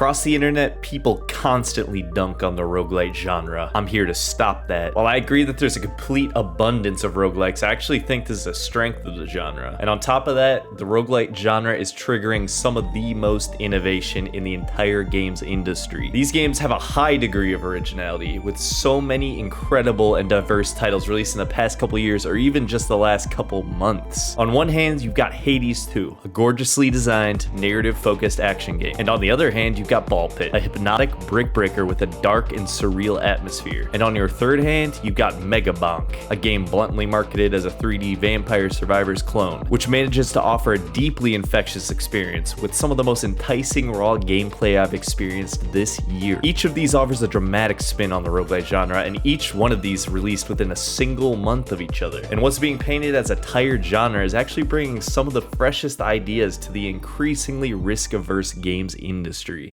Across the internet, people constantly dunk on the roguelite genre. I'm here to stop that. While I agree that there's a complete abundance of roguelikes, I actually think this is a strength of the genre. And on top of that, the roguelite genre is triggering some of the most innovation in the entire games industry. These games have a high degree of originality, with so many incredible and diverse titles released in the past couple years or even just the last couple months. On one hand, you've got Hades 2, a gorgeously designed, narrative-focused action game. And on the other hand, you've got Ball Pit, a hypnotic brick breaker with a dark and surreal atmosphere. And on your third hand, you've got Megabonk, a game bluntly marketed as a 3D Vampire Survivors clone, which manages to offer a deeply infectious experience with some of the most enticing raw gameplay I've experienced this year. Each of these offers a dramatic spin on the roguelite genre, and each one of these released within a single month of each other. And what's being painted as a tired genre is actually bringing some of the freshest ideas to the increasingly risk-averse games industry.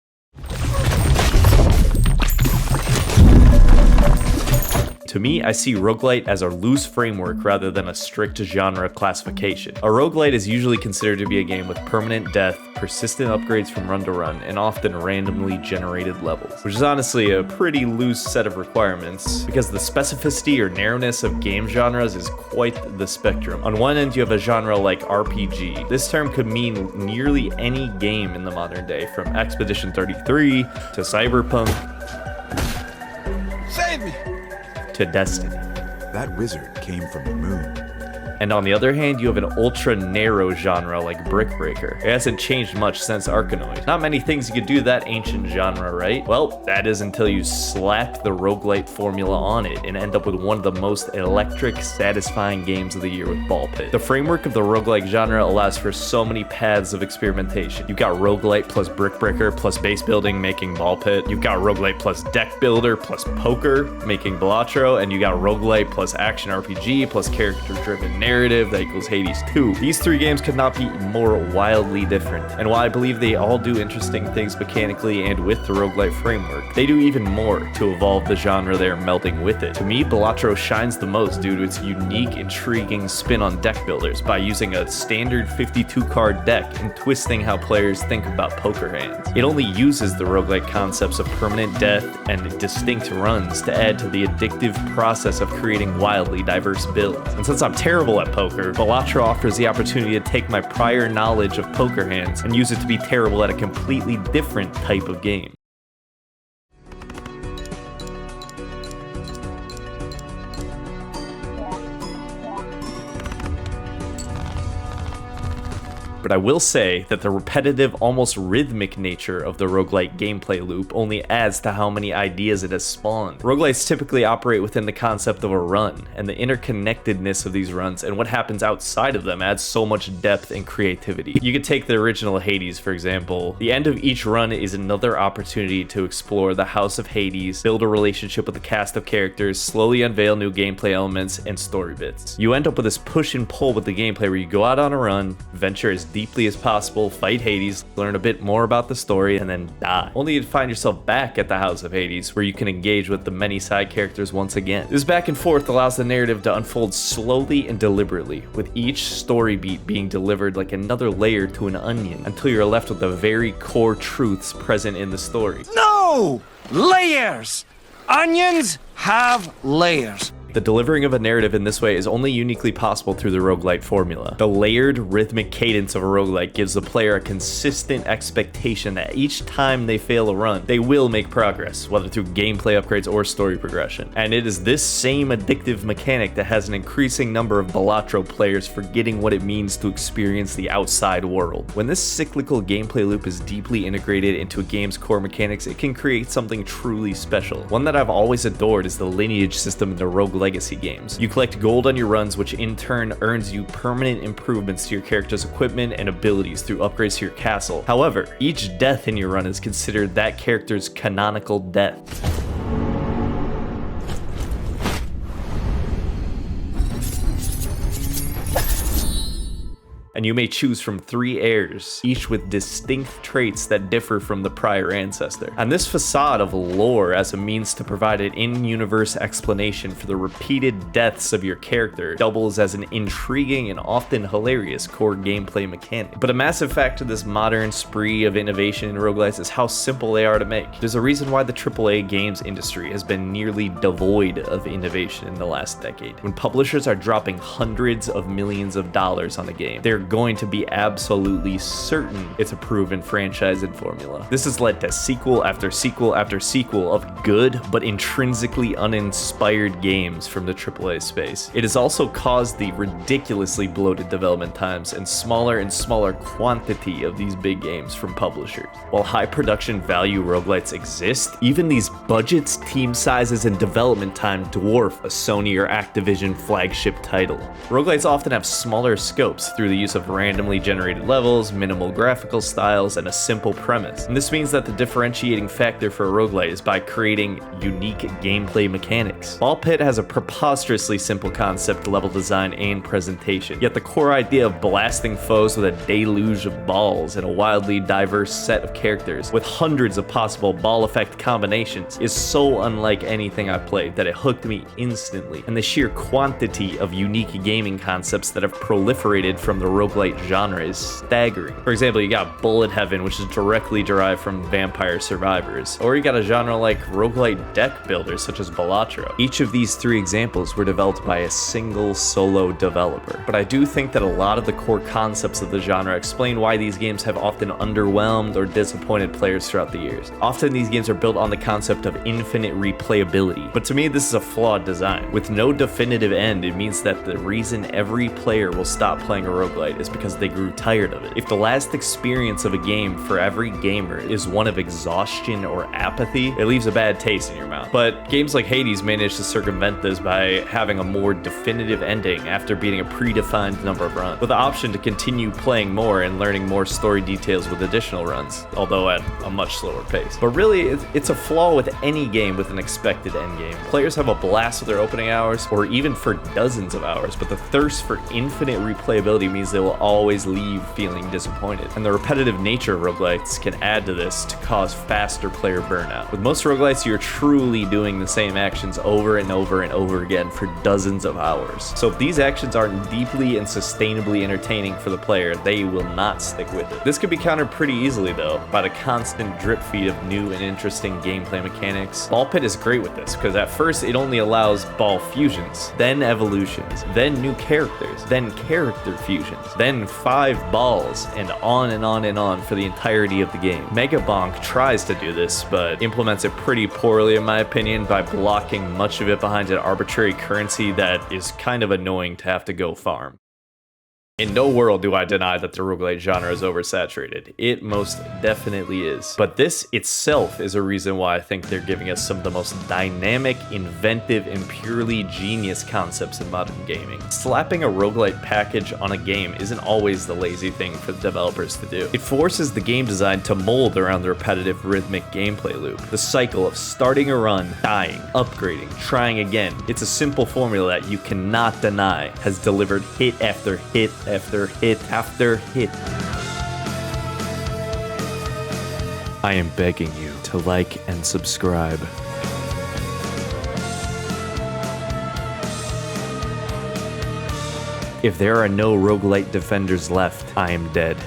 To me, I see roguelite as a loose framework rather than a strict genre classification. A roguelite is usually considered to be a game with permanent death, persistent upgrades from run to run, and often randomly generated levels, which is honestly a pretty loose set of requirements because the specificity or narrowness of game genres is quite the spectrum. On one end, you have a genre like RPG. This term could mean nearly any game in the modern day, from Expedition 33 to Cyberpunk. Save me! To Destiny. That wizard came from the moon. And on the other hand, you have an ultra-narrow genre like Brick Breaker. It hasn't changed much since Arkanoid. Not many things you could do that ancient genre, right? Well, that is until you slap the roguelite formula on it and end up with one of the most electric, satisfying games of the year with Ball Pit. The framework of the roguelike genre allows for so many paths of experimentation. You've got roguelite plus Brick Breaker plus base building making Ball Pit. You've got roguelite plus deck builder plus poker making Balatro. And you got roguelite plus action RPG plus character-driven narrative that equals Hades 2. These three games could not be more wildly different, and while I believe they all do interesting things mechanically and with the roguelite framework, they do even more to evolve the genre they are melding with it. To me, Balatro shines the most due to its unique, intriguing spin on deck builders by using a standard 52-card deck and twisting how players think about poker hands. It only uses the roguelite concepts of permanent death and distinct runs to add to the addictive process of creating wildly diverse builds. And since I'm terrible at poker, Balatro offers the opportunity to take my prior knowledge of poker hands and use it to be terrible at a completely different type of game. But I will say that the repetitive, almost rhythmic nature of the roguelite gameplay loop only adds to how many ideas it has spawned. Roguelites typically operate within the concept of a run, and the interconnectedness of these runs and what happens outside of them adds so much depth and creativity. You could take the original Hades, for example. The end of each run is another opportunity to explore the House of Hades, build a relationship with the cast of characters, slowly unveil new gameplay elements and story bits. You end up with this push and pull with the gameplay where you go out on a run, venture as deeply as possible, fight Hades, learn a bit more about the story, and then die. Only to find yourself back at the House of Hades, where you can engage with the many side characters once again. This back and forth allows the narrative to unfold slowly and deliberately, with each story beat being delivered like another layer to an onion, until you're left with the very core truths present in the story. No! Layers! Onions have layers. The delivering of a narrative in this way is only uniquely possible through the roguelite formula. The layered, rhythmic cadence of a roguelite gives the player a consistent expectation that each time they fail a run, they will make progress, whether through gameplay upgrades or story progression. And it is this same addictive mechanic that has an increasing number of Balatro players forgetting what it means to experience the outside world. When this cyclical gameplay loop is deeply integrated into a game's core mechanics, it can create something truly special. One that I've always adored is the lineage system in the roguelite legacy games. You collect gold on your runs, which in turn earns you permanent improvements to your character's equipment and abilities through upgrades to your castle. However, each death in your run is considered that character's canonical death. and you may choose from 3 heirs, each with distinct traits that differ from the prior ancestor. And this facade of lore as a means to provide an in-universe explanation for the repeated deaths of your character doubles as an intriguing and often hilarious core gameplay mechanic. But a massive factor of this modern spree of innovation in roguelites is how simple they are to make. There's a reason why the AAA games industry has been nearly devoid of innovation in the last decade. When publishers are dropping hundreds of millions of dollars on a game, they're going to be absolutely certain it's a proven franchising formula. This has led to sequel after sequel after sequel of good but intrinsically uninspired games from the AAA space. It has also caused the ridiculously bloated development times and smaller quantity of these big games from publishers. While high production value roguelites exist, even these budgets, team sizes, and development time dwarf a Sony or Activision flagship title. Roguelites often have smaller scopes through the use of randomly generated levels, minimal graphical styles, and a simple premise. And this means that the differentiating factor for a roguelite is by creating unique gameplay mechanics. Ball Pit has a preposterously simple concept, level design, and presentation, yet the core idea of blasting foes with a deluge of balls and a wildly diverse set of characters with hundreds of possible ball effect combinations is so unlike anything I've played that it hooked me instantly, and the sheer quantity of unique gaming concepts that have proliferated from the roguelite genre is staggering. For example, you got Bullet Heaven, which is directly derived from Vampire Survivors, or you got a genre like roguelite deck builders such as Balatro. Each of these 3 examples were developed by a single solo developer, but I do think that a lot of the core concepts of the genre explain why these games have often underwhelmed or disappointed players throughout the years. Often these games are built on the concept of infinite replayability, but to me this is a flawed design. With no definitive end, it means that the reason every player will stop playing a roguelite is because they grew tired of it. If the last experience of a game for every gamer is one of exhaustion or apathy, it leaves a bad taste in your mouth. But games like Hades manage to circumvent this by having a more definitive ending after beating a predefined number of runs, with the option to continue playing more and learning more story details with additional runs, although at a much slower pace. But really, it's a flaw with any game with an expected endgame. Players have a blast with their opening hours, or even for dozens of hours, but the thirst for infinite replayability means they will always leave feeling disappointed. And the repetitive nature of roguelites can add to this to cause faster player burnout. With most roguelites, you're truly doing the same actions over and over and over again for dozens of hours. So if these actions aren't deeply and sustainably entertaining for the player, they will not stick with it. This could be countered pretty easily though, by the constant drip feed of new and interesting gameplay mechanics. Ball Pit is great with this, because at first it only allows ball fusions, then evolutions, then new characters, then character fusions, then 5 balls, and on and on and on for the entirety of the game. Megabonk tries to do this, but implements it pretty poorly in my opinion by blocking much of it behind an arbitrary currency that is kind of annoying to have to go farm. In no world do I deny that the roguelite genre is oversaturated. It most definitely is. But this itself is a reason why I think they're giving us some of the most dynamic, inventive, and purely genius concepts in modern gaming. Slapping a roguelite package on a game isn't always the lazy thing for the developers to do. It forces the game design to mold around the repetitive rhythmic gameplay loop. The cycle of starting a run, dying, upgrading, trying again. It's a simple formula that you cannot deny has delivered hit after hit after hit after hit. I am begging you to like and subscribe. If there are no roguelite defenders left, I am dead.